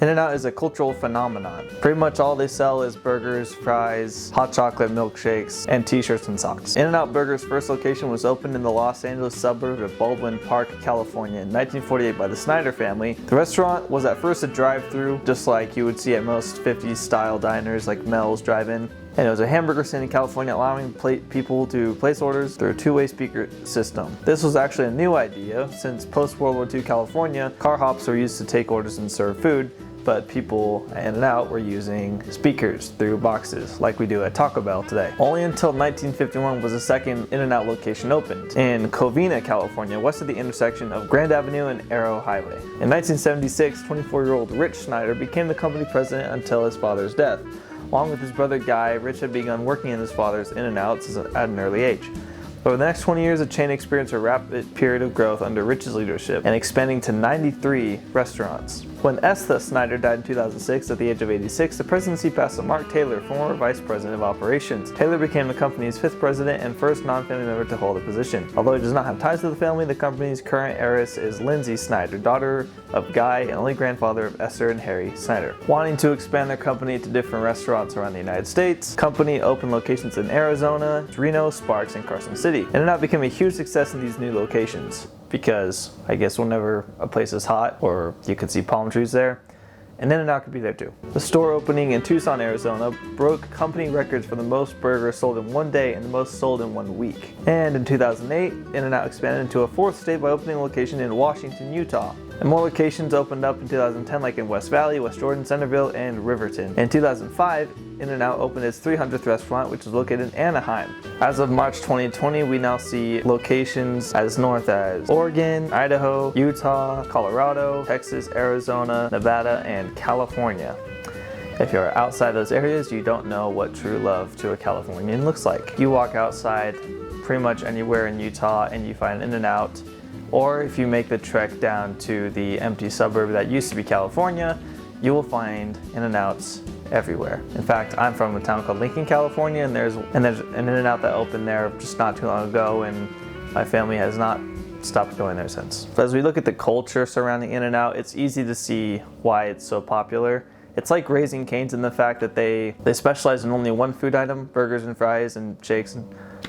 In-N-Out is a cultural phenomenon. Pretty much all they sell is burgers, fries, hot chocolate milkshakes, and t-shirts and socks. In-N-Out Burger's first location was opened in the Los Angeles suburb of Baldwin Park, California in 1948 by the Snyder family. The restaurant was at first a drive-thru, just like you would see at most 50s style diners like Mel's Drive-In. And it was a hamburger stand in California, allowing people to place orders through a two-way speaker system. This was actually a new idea, since post-World War II California, car hops were used to take orders and serve food, but people at In-N-Out were using speakers through boxes like we do at Taco Bell today. Only until 1951 was a second In-N-Out location opened in Covina, California, west of the intersection of Grand Avenue and Arrow Highway. In 1976, 24-year-old Rich Snyder became the company president until his father's death. Along with his brother Guy, Rich had begun working in his father's In-N-Outs at an early age. Over the next 20 years, the chain experienced a rapid period of growth under Rich's leadership and expanding to 93 restaurants. When Esther Snyder died in 2006 at the age of 86, the presidency passed to Mark Taylor, former vice president of operations. Taylor became the company's 5th president and first non-family member to hold the position. Although he does not have ties to the family, the company's current heiress is Lindsay Snyder, daughter of Guy and only grandfather of Esther and Harry Snyder. Wanting to expand their company to different restaurants around the United States, the company opened locations in Arizona, Reno, Sparks, and Carson City. In-N-Out became a huge success in these new locations, because I guess whenever a place is hot or you could see palm trees there, and In-N-Out could be there too. The store opening in Tucson, Arizona broke company records for the most burgers sold in one day and the most sold in 1 week. And in 2008, In-N-Out expanded into a 4th state by opening a location in Washington, Utah. And more locations opened up in 2010, like in West Valley, West Jordan, Centerville, and Riverton. In 2005, In-N-Out opened its 300th restaurant, which is located in Anaheim. As of March 2020, we now see locations as north as Oregon, Idaho, Utah, Colorado, Texas, Arizona, Nevada, and California. If you're outside those areas, you don't know what true love to a Californian looks like. You walk outside pretty much anywhere in Utah and you find In-N-Out, or if you make the trek down to the empty suburb that used to be California, you will find In-N-Outs everywhere. In fact, I'm from a town called Lincoln, California, and there's an In-N-Out that opened there just not too long ago, and my family has not stopped going there since. But as we look at the culture surrounding In-N-Out, it's easy to see why it's so popular. It's like Raising Cane's in the fact that they specialize in only one food item, burgers and fries and shakes,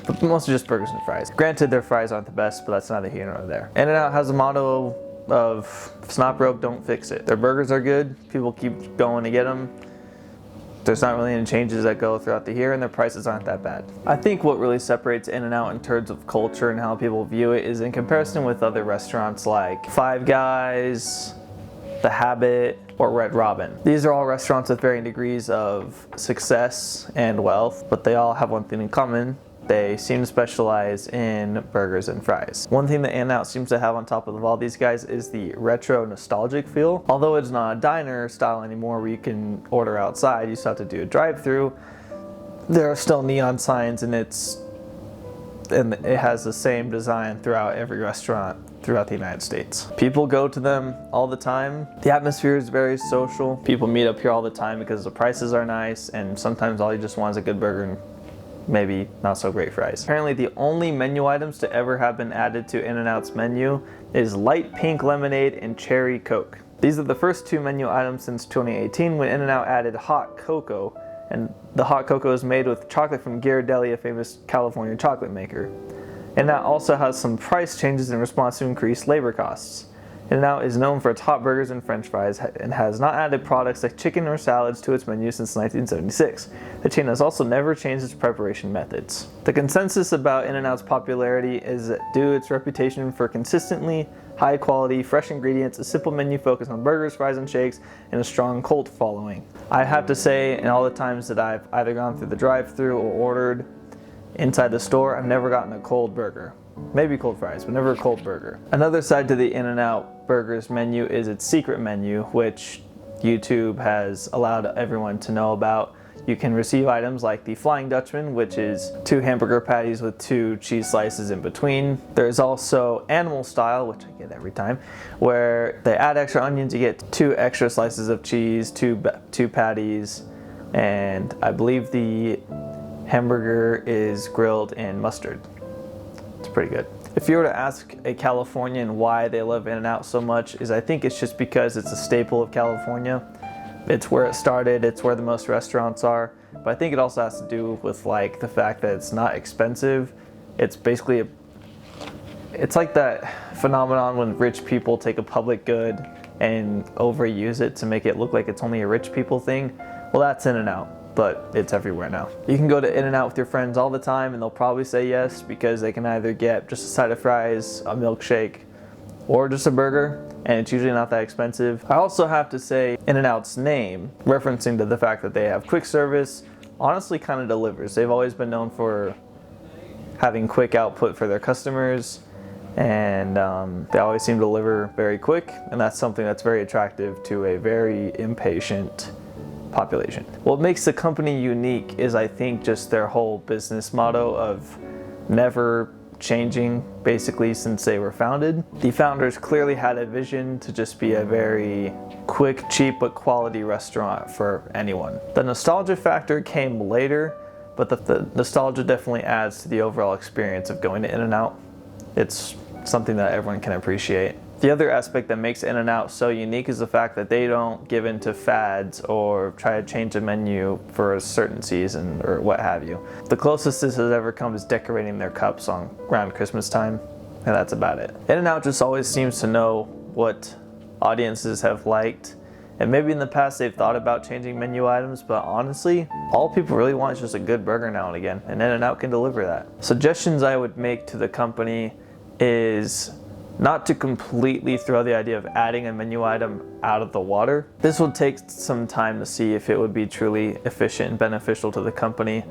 but mostly just burgers and fries. Granted, their fries aren't the best, but that's neither here nor there. In-N-Out has a motto of, if it's not broke, don't fix it. Their burgers are good, people keep going to get them. There's not really any changes that go throughout the year, and their prices aren't that bad. I think what really separates In-N-Out in terms of culture and how people view it is in comparison with other restaurants like Five Guys, The Habit, or Red Robin. These are all restaurants with varying degrees of success and wealth, but they all have one thing in common. They seem to specialize in burgers and fries. One thing that In-N-Out seems to have on top of all these guys is the retro nostalgic feel. Although it's not a diner style anymore where you can order outside, you still have to do a drive-through. There are still neon signs, and it has the same design throughout every restaurant throughout the United States. People go to them all the time. The atmosphere is very social. People meet up here all the time because the prices are nice, and sometimes all you just want is a good burger and maybe not so great fries. Apparently the only menu items to ever have been added to In-N-Out's menu is light pink lemonade and cherry Coke. These are the first 2 menu items since 2018 when In-N-Out added hot cocoa, and the hot cocoa is made with chocolate from Ghirardelli, a famous California chocolate maker. In-N-Out also has some price changes in response to increased labor costs. In-N-Out is known for its hot burgers and french fries and has not added products like chicken or salads to its menu since 1976. The chain has also never changed its preparation methods. The consensus about In-N-Out's popularity is due to its reputation for consistently high quality, fresh ingredients, a simple menu focused on burgers, fries, and shakes, and a strong cult following. I have to say, in all the times that I've either gone through the drive-thru or ordered inside the store, I've never gotten a cold burger. Maybe cold fries, but never a cold burger. Another side to the In-N-Out Burgers menu is its secret menu, which YouTube has allowed everyone to know about. You can receive items like the Flying Dutchman, which is 2 hamburger patties with 2 cheese slices in between. There's also Animal Style, which I get every time, where they add extra onions, you get 2 extra slices of cheese, 2 patties, and I believe the hamburger is grilled in mustard. It's pretty good. If you were to ask a Californian why they love In-N-Out so much, I think it's just because it's a staple of California. It's where it started, it's where the most restaurants are, but I think it also has to do with like the fact that it's not expensive. It's basically it's like that phenomenon when rich people take a public good and overuse it to make it look like it's only a rich people thing. Well, that's In-N-Out, but it's everywhere now. You can go to In-N-Out with your friends all the time and they'll probably say yes because they can either get just a side of fries, a milkshake, or just a burger, and it's usually not that expensive. I also have to say In-N-Out's name, referencing to the fact that they have quick service, honestly kind of delivers. They've always been known for having quick output for their customers, and they always seem to deliver very quick, and that's something that's very attractive to a very impatient population. What makes the company unique is, I think, just their whole business motto of never changing, basically, since they were founded. The founders clearly had a vision to just be a very quick, cheap, but quality restaurant for anyone. The nostalgia factor came later, but the nostalgia definitely adds to the overall experience of going to In-N-Out. It's something that everyone can appreciate. The other aspect that makes In-N-Out so unique is the fact that they don't give in to fads or try to change the menu for a certain season or what have you. The closest this has ever come is decorating their cups around Christmas time, and that's about it. In-N-Out just always seems to know what audiences have liked, and maybe in the past they've thought about changing menu items, but honestly, all people really want is just a good burger now and again, and In-N-Out can deliver that. Suggestions I would make to the company is not to completely throw the idea of adding a menu item out of the water. This will take some time to see if it would be truly efficient and beneficial to the company,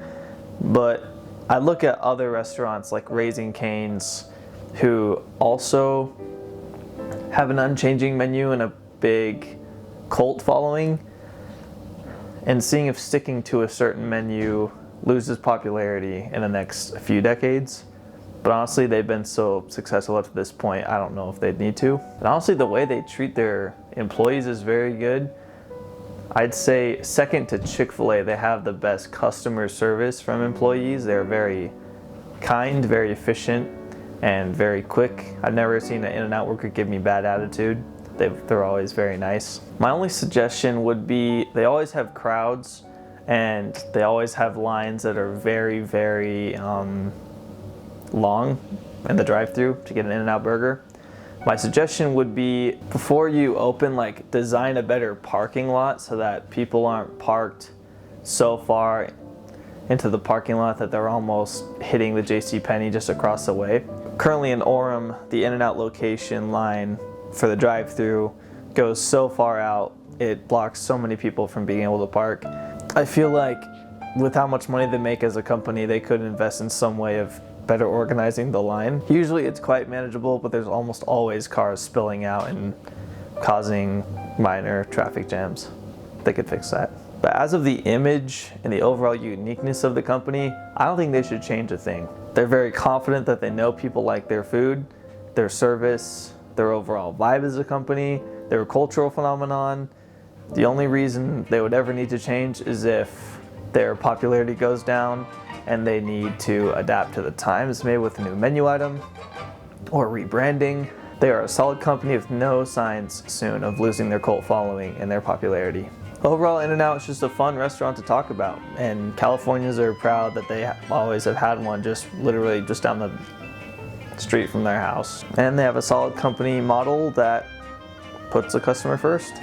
but I look at other restaurants like Raising Cane's, who also have an unchanging menu and a big cult following, and seeing if sticking to a certain menu loses popularity in the next few decades. But honestly, they've been so successful up to this point, I don't know if they'd need to. And honestly, the way they treat their employees is very good. I'd say second to Chick-fil-A, they have the best customer service from employees. They're very kind, very efficient, and very quick. I've never seen an In-N-Out worker give me bad attitude. They're always very nice. My only suggestion would be they always have crowds, and they always have lines that are very, very long in the drive-thru to get an In-N-Out burger. My suggestion would be, before you open, like, design a better parking lot so that people aren't parked so far into the parking lot that they're almost hitting the JCPenney just across the way. Currently in Orem, the In-N-Out location line for the drive-thru goes so far out, it blocks so many people from being able to park. I feel like with how much money they make as a company, they could invest in some way of better organizing the line. Usually it's quite manageable, but there's almost always cars spilling out and causing minor traffic jams. They could fix that. But as of the image and the overall uniqueness of the company, I don't think they should change a thing. They're very confident that they know people like their food, their service, their overall vibe as a company, their cultural phenomenon. The only reason they would ever need to change is if their popularity goes down and they need to adapt to the times, maybe with a new menu item or rebranding. They are a solid company with no signs soon of losing their cult following and their popularity. Overall, In-N-Out is just a fun restaurant to talk about, and Californians are proud that they always have had one literally just down the street from their house. And they have a solid company model that puts the customer first.